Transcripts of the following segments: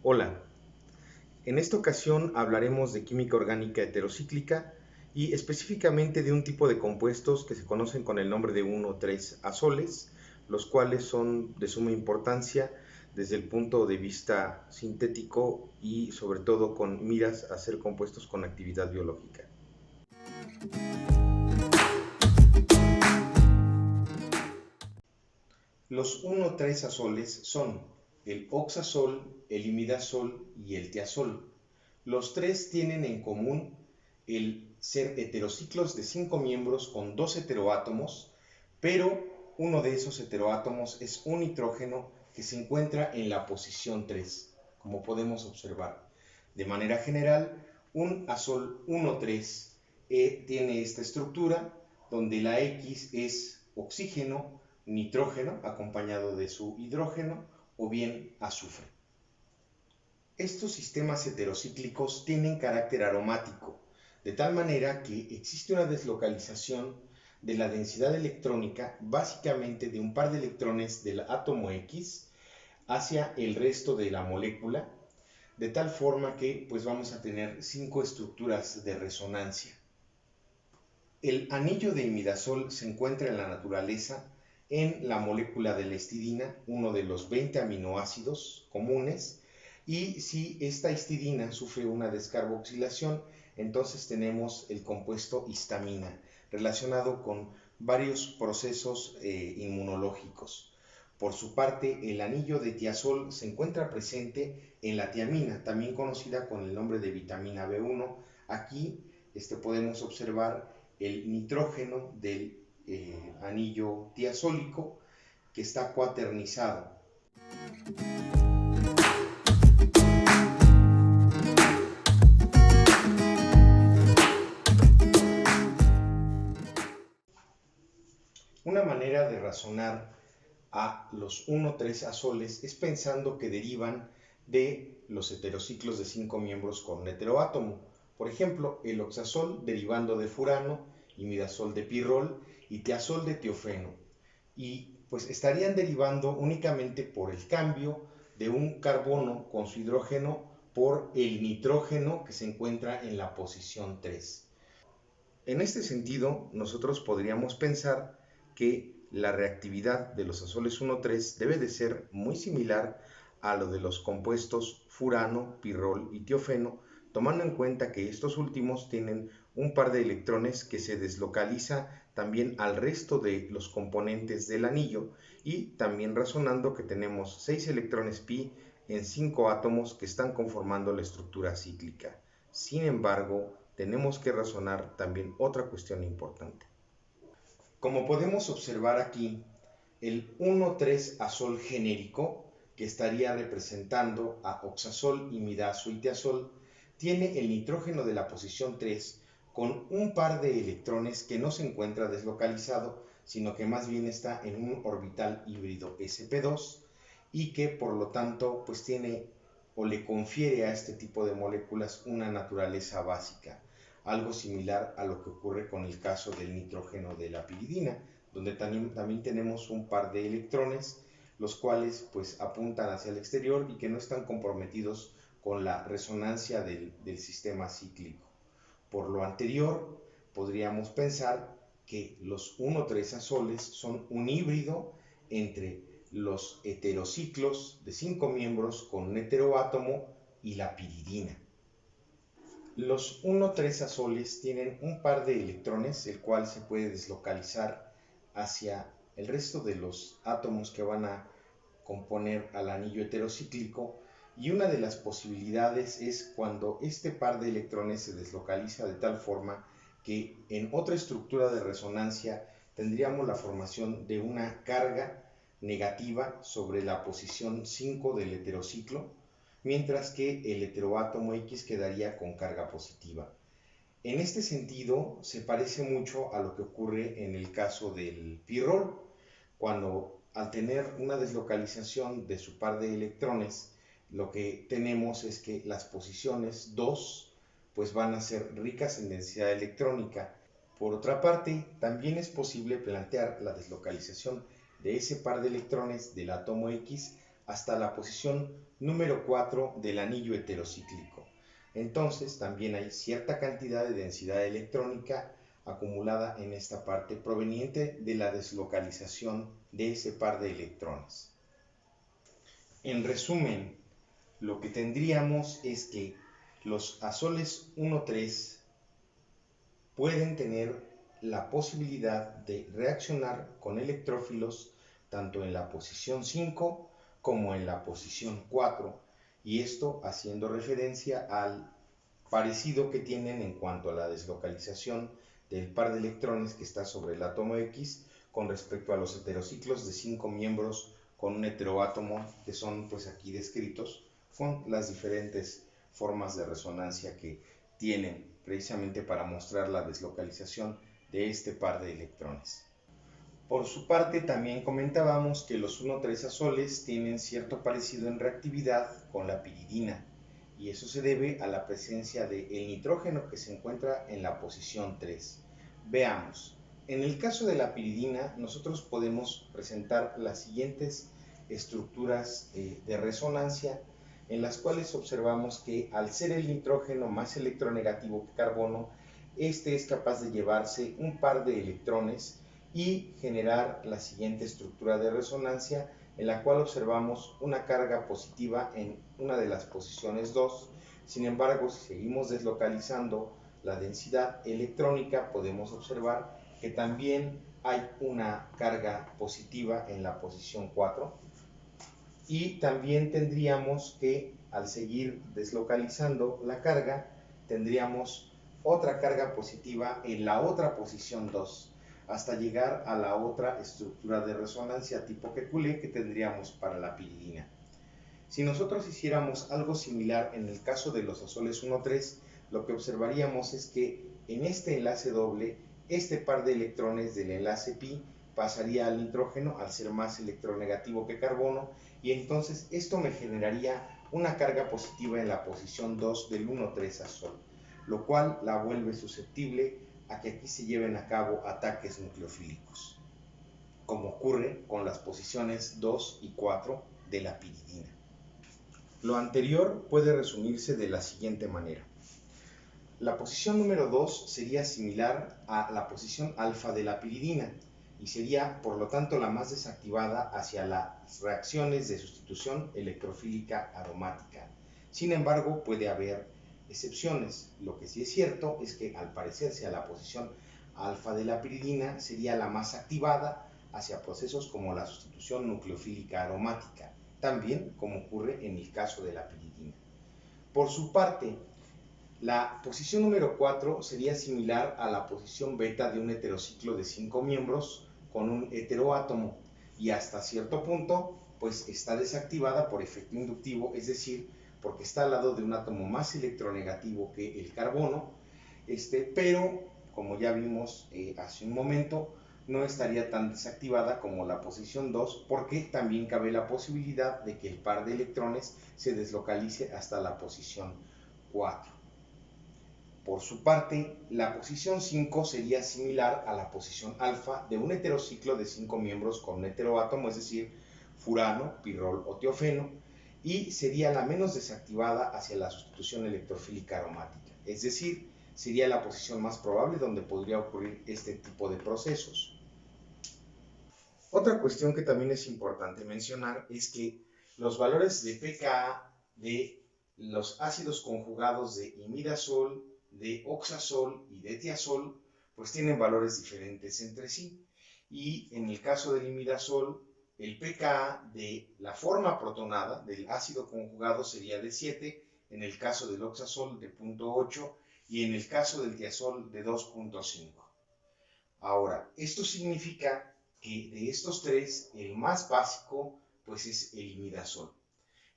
Hola, en esta ocasión hablaremos de química orgánica heterocíclica y específicamente de un tipo de compuestos que se conocen con el nombre de 1,3-azoles, los cuales son de suma importancia desde el punto de vista sintético y sobre todo con miras a ser compuestos con actividad biológica. Los 1,3-azoles son el oxazol, el imidazol y el tiazol. Los tres tienen en común el ser heterociclos de 5 miembros con 2 heteroátomos, pero uno de esos heteroátomos es un nitrógeno que se encuentra en la posición 3, como podemos observar. De manera general, un azol 1,3 tiene esta estructura donde la X es oxígeno, nitrógeno acompañado de su hidrógeno o bien azufre. Estos sistemas heterocíclicos tienen carácter aromático, de tal manera que existe una deslocalización de la densidad electrónica básicamente de un par de electrones del átomo X hacia el resto de la molécula, de tal forma que pues vamos a tener 5 estructuras de resonancia. El anillo de imidazol se encuentra en la naturaleza en la molécula de la histidina, uno de los 20 aminoácidos comunes, y si esta histidina sufre una descarboxilación, entonces tenemos el compuesto histamina, relacionado con varios procesos inmunológicos. Por su parte, el anillo de tiazol se encuentra presente en la tiamina, también conocida con el nombre de vitamina B1. Aquí podemos observar el nitrógeno del anillo tiazólico que está cuaternizado. Una manera de razonar a los 1,3-azoles es pensando que derivan de los heterociclos de 5 miembros con un heteroátomo. Por ejemplo, el oxazol derivando de furano, imidazol de pirrol y tiazol de tiofeno. Y pues estarían derivando únicamente por el cambio de un carbono con su hidrógeno por el nitrógeno que se encuentra en la posición 3. En este sentido, nosotros podríamos pensar que la reactividad de los azoles 1,3 debe de ser muy similar a lo de los compuestos furano, pirrol y tiofeno, tomando en cuenta que estos últimos tienen un par de electrones que se deslocaliza también al resto de los componentes del anillo y también razonando que tenemos 6 electrones pi en 5 átomos que están conformando la estructura cíclica. Sin embargo, tenemos que razonar también otra cuestión importante. Como podemos observar aquí, el 1,3-azol genérico, que estaría representando a oxazol, imidazo y tiazol, tiene el nitrógeno de la posición 3 con un par de electrones que no se encuentra deslocalizado, sino que más bien está en un orbital híbrido sp2 y que por lo tanto pues tiene o le confiere a este tipo de moléculas una naturaleza básica, algo similar a lo que ocurre con el caso del nitrógeno de la piridina, donde también tenemos un par de electrones, los cuales pues apuntan hacia el exterior y que no están comprometidos con la resonancia del sistema cíclico. Por lo anterior, podríamos pensar que los 1,3-azoles son un híbrido entre los heterociclos de 5 miembros con un heteroátomo y la piridina. Los 1,3-azoles tienen un par de electrones, el cual se puede deslocalizar hacia el resto de los átomos que van a componer al anillo heterocíclico, y una de las posibilidades es cuando este par de electrones se deslocaliza de tal forma que en otra estructura de resonancia tendríamos la formación de una carga negativa sobre la posición 5 del heterociclo, mientras que el heteroátomo X quedaría con carga positiva. En este sentido, se parece mucho a lo que ocurre en el caso del pirrol, cuando al tener una deslocalización de su par de electrones, lo que tenemos es que las posiciones 2 pues van a ser ricas en densidad electrónica. Por otra parte, también es posible plantear la deslocalización de ese par de electrones del átomo X hasta la posición número 4 del anillo heterocíclico. Entonces también hay cierta cantidad de densidad electrónica acumulada en esta parte proveniente de la deslocalización de ese par de electrones. En resumen, lo que tendríamos es que los azoles 1,3 pueden tener la posibilidad de reaccionar con electrófilos tanto en la posición 5 como en la posición 4, y esto haciendo referencia al parecido que tienen en cuanto a la deslocalización del par de electrones que está sobre el átomo X con respecto a los heterociclos de 5 miembros con un heteroátomo que son pues aquí descritos con las diferentes formas de resonancia que tienen precisamente para mostrar la deslocalización de este par de electrones. Por su parte, también comentábamos que los 1,3 azoles tienen cierto parecido en reactividad con la piridina, y eso se debe a la presencia del nitrógeno que se encuentra en la posición 3. Veamos, en el caso de la piridina, nosotros podemos presentar las siguientes estructuras de resonancia, en las cuales observamos que al ser el nitrógeno más electronegativo que carbono, este es capaz de llevarse un par de electrones y generar la siguiente estructura de resonancia, en la cual observamos una carga positiva en una de las posiciones 2. Sin embargo, si seguimos deslocalizando la densidad electrónica, podemos observar que también hay una carga positiva en la posición 4, y también tendríamos que, al seguir deslocalizando la carga, tendríamos otra carga positiva en la otra posición 2, hasta llegar a la otra estructura de resonancia tipo Kekulé que tendríamos para la piridina. Si nosotros hiciéramos algo similar en el caso de los azoles 1,3, lo que observaríamos es que en este enlace doble, este par de electrones del enlace pi pasaría al nitrógeno al ser más electronegativo que carbono, y entonces esto me generaría una carga positiva en la posición 2 del 1,3 azol, lo cual la vuelve susceptible a que aquí se lleven a cabo ataques nucleofílicos, como ocurre con las posiciones 2 y 4 de la piridina. Lo anterior puede resumirse de la siguiente manera. La posición número 2 sería similar a la posición alfa de la piridina y sería, por lo tanto, la más desactivada hacia las reacciones de sustitución electrofílica aromática. Sin embargo, puede haber excepciones. Lo que sí es cierto es que, al parecerse a la posición alfa de la piridina, sería la más activada hacia procesos como la sustitución nucleofílica aromática, también como ocurre en el caso de la piridina. Por su parte, la posición número 4 sería similar a la posición beta de un heterociclo de 5 miembros con un heteroátomo, y hasta cierto punto pues está desactivada por efecto inductivo, es decir, porque está al lado de un átomo más electronegativo que el carbono, pero como ya vimos hace un momento, no estaría tan desactivada como la posición 2, porque también cabe la posibilidad de que el par de electrones se deslocalice hasta la posición 4. Por su parte, la posición 5 sería similar a la posición alfa de un heterociclo de 5 miembros con un heteroátomo, es decir, furano, pirrol o tiofeno, y sería la menos desactivada hacia la sustitución electrofílica aromática, es decir, sería la posición más probable donde podría ocurrir este tipo de procesos. Otra cuestión que también es importante mencionar es que los valores de pKa de los ácidos conjugados de imidazol, de oxazol y de tiazol pues tienen valores diferentes entre sí, y en el caso del imidazol el pKa de la forma protonada del ácido conjugado sería de 7, en el caso del oxazol de 0.8 y en el caso del tiazol de 2.5. Ahora, esto significa que de estos tres el más básico pues es el imidazol,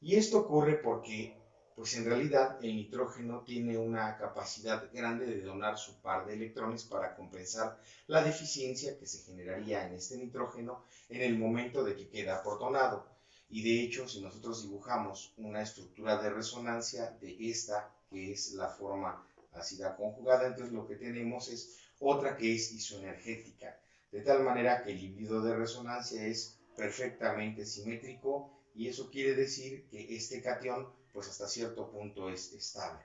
y esto ocurre porque pues en realidad el nitrógeno tiene una capacidad grande de donar su par de electrones para compensar la deficiencia que se generaría en este nitrógeno en el momento de que queda protonado. Y de hecho, si nosotros dibujamos una estructura de resonancia de esta, que es la forma ácida conjugada, entonces lo que tenemos es otra que es isoenergética, de tal manera que el híbrido de resonancia es perfectamente simétrico y eso quiere decir que este cation pues hasta cierto punto es estable.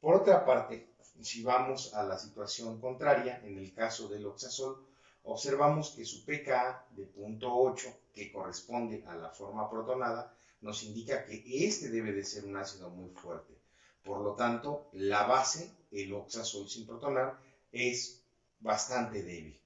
Por otra parte, si vamos a la situación contraria, en el caso del oxazol, observamos que su pKa de 0.8, que corresponde a la forma protonada, nos indica que este debe de ser un ácido muy fuerte. Por lo tanto, la base, el oxazol sin protonar, es bastante débil.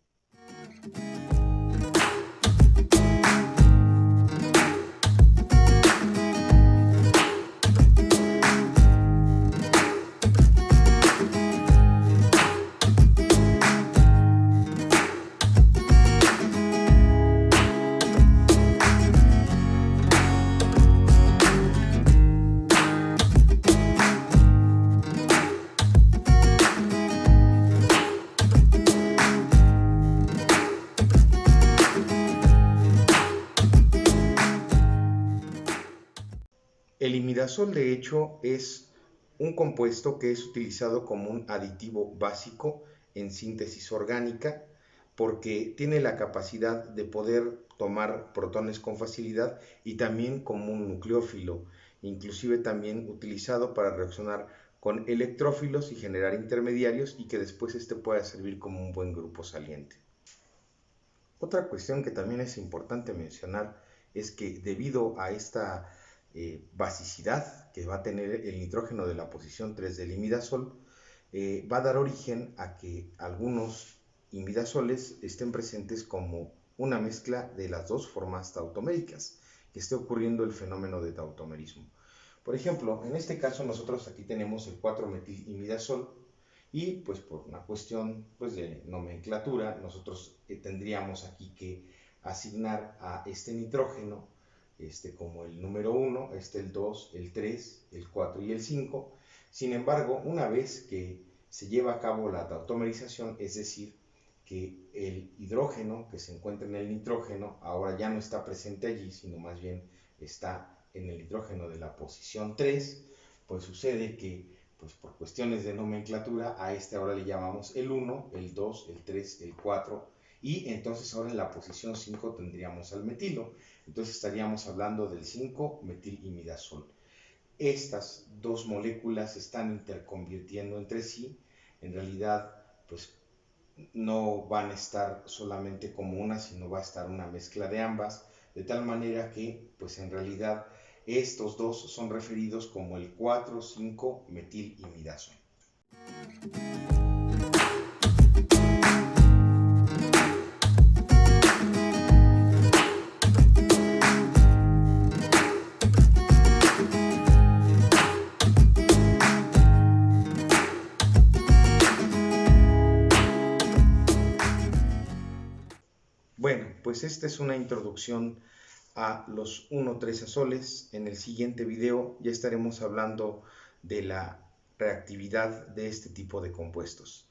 El imidazol, de hecho, es un compuesto que es utilizado como un aditivo básico en síntesis orgánica porque tiene la capacidad de poder tomar protones con facilidad y también como un nucleófilo, inclusive también utilizado para reaccionar con electrófilos y generar intermediarios y que después este pueda servir como un buen grupo saliente. Otra cuestión que también es importante mencionar es que debido a esta basicidad que va a tener el nitrógeno de la posición 3 del imidazol, va a dar origen a que algunos imidazoles estén presentes como una mezcla de las dos formas tautoméricas, que esté ocurriendo el fenómeno de tautomerismo. Por ejemplo, en este caso nosotros aquí tenemos el 4-metilimidazol y pues por una cuestión pues, de nomenclatura nosotros tendríamos aquí que asignar a este nitrógeno como el número 1, el 2, el 3, el 4 y el 5. Sin embargo, una vez que se lleva a cabo la tautomerización, es decir, que el hidrógeno que se encuentra en el nitrógeno ahora ya no está presente allí, sino más bien está en el hidrógeno de la posición 3, pues sucede que pues por cuestiones de nomenclatura a ahora le llamamos el 1, el 2, el 3, el 4 y entonces ahora en la posición 5 tendríamos al metilo. Entonces estaríamos hablando del 5-metilimidazol. Estas dos moléculas se están interconvirtiendo entre sí. En realidad, pues no van a estar solamente como una, sino va a estar una mezcla de ambas, de tal manera que, pues en realidad, estos dos son referidos como el 4,5-metilimidazol. Bueno, pues esta es una introducción a los 1,3-azoles. En el siguiente video ya estaremos hablando de la reactividad de este tipo de compuestos.